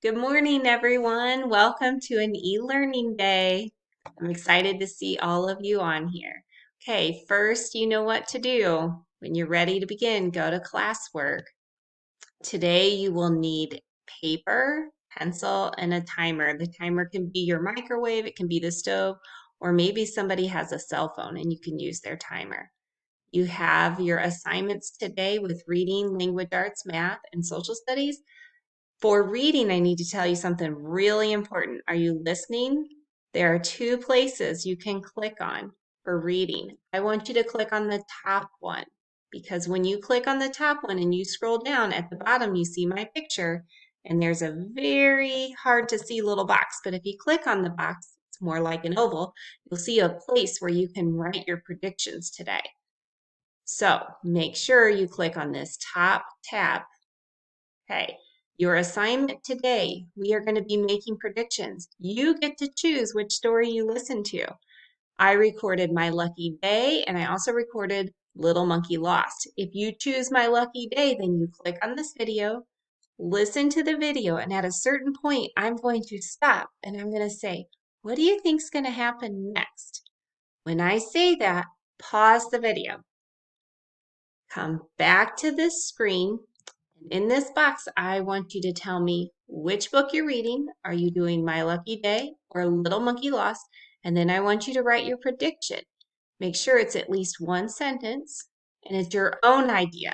Good morning, everyone. Welcome to an e-learning day. I'm excited to see all of you on here. Okay, first, you know what to do. When you're ready to begin, go to classwork. Today, you will need paper, pencil, and a timer. The timer can be your microwave, it can be the stove, or maybe somebody has a cell phone and you can use their timer. You have your assignments today with reading, language arts, math, and social studies. For reading, I need to tell you something really important. Are you listening? There are two places you can click on for reading. I want you to click on the top one because when you click on the top one and you scroll down at the bottom, you see my picture and there's a very hard to see little box. But if you click on the box, it's more like an oval, you'll see a place where you can write your predictions today. So make sure you click on this top tab. Okay. Your assignment today, we are going to be making predictions. You get to choose which story you listen to. I recorded My Lucky Day and I also recorded Little Monkey Lost. If you choose My Lucky Day, then you click on this video, listen to the video, and at a certain point, I'm going to stop and I'm going to say, what do you think is going to happen next? When I say that, pause the video. Come back to this screen. In this box, I want you to tell me which book you're reading. Are you doing My Lucky Day or Little Monkey Lost? And then I want you to write your prediction. Make sure it's at least one sentence and it's your own idea.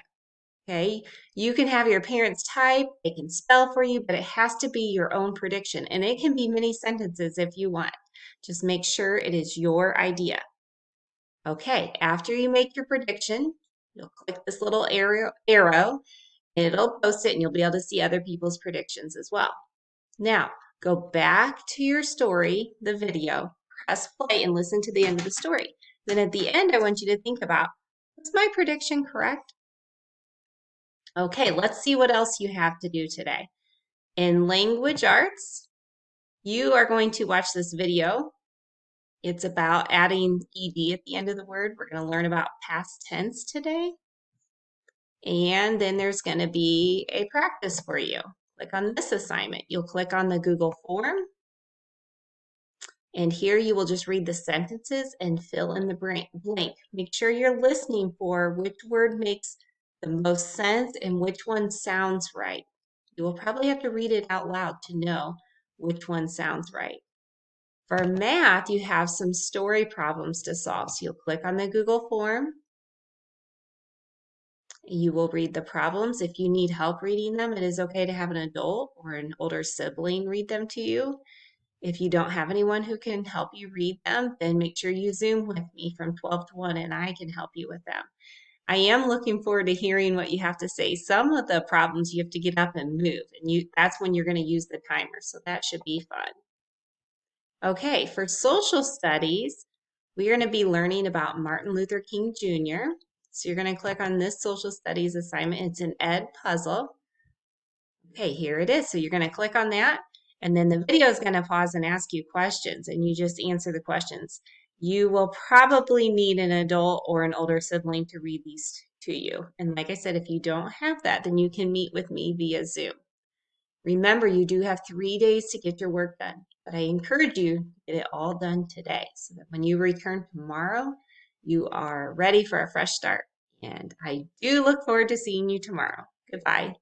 Okay? You can have your parents type, they can spell for you, but it has to be your own prediction. And it can be many sentences if you want. Just make sure it is your idea. Okay, after you make your prediction, you'll click this little arrow and it'll post it and you'll be able to see other people's predictions as well. Now, go back to your story, the video, press play and listen to the end of the story. Then at the end, I want you to think about, was my prediction correct? Okay, let's see what else you have to do today. In language arts, you are going to watch this video. It's about adding ed at the end of the word. We're going to learn about past tense today. And then there's going to be a practice for you. Click on this assignment. You'll click on the Google form. And here you will just read the sentences and fill in the blank. Make sure you're listening for which word makes the most sense and which one sounds right. You will probably have to read it out loud to know which one sounds right. For math, you have some story problems to solve. So you'll click on the Google form. You will read the problems. If you need help reading them, it is okay to have an adult or an older sibling read them to you. If you don't have anyone who can help you read them, then make sure you Zoom with me from 12 to 1 and I can help you with them. I am looking forward to hearing what you have to say. Some of the problems you have to get up and move, and that's when you're going to use the timer, so that should be fun. Okay, for social studies, we're going to be learning about Martin Luther King Jr. So you're going to click on this social studies assignment. It's an ed puzzle. Okay, here it is. So you're going to click on that, and then the video is going to pause and ask you questions, and you just answer the questions. You will probably need an adult or an older sibling to read these to you. And like I said, if you don't have that, then you can meet with me via Zoom. Remember, you do have 3 days to get your work done, but I encourage you to get it all done today so that when you return tomorrow, you are ready for a fresh start. And I do look forward to seeing you tomorrow. Goodbye.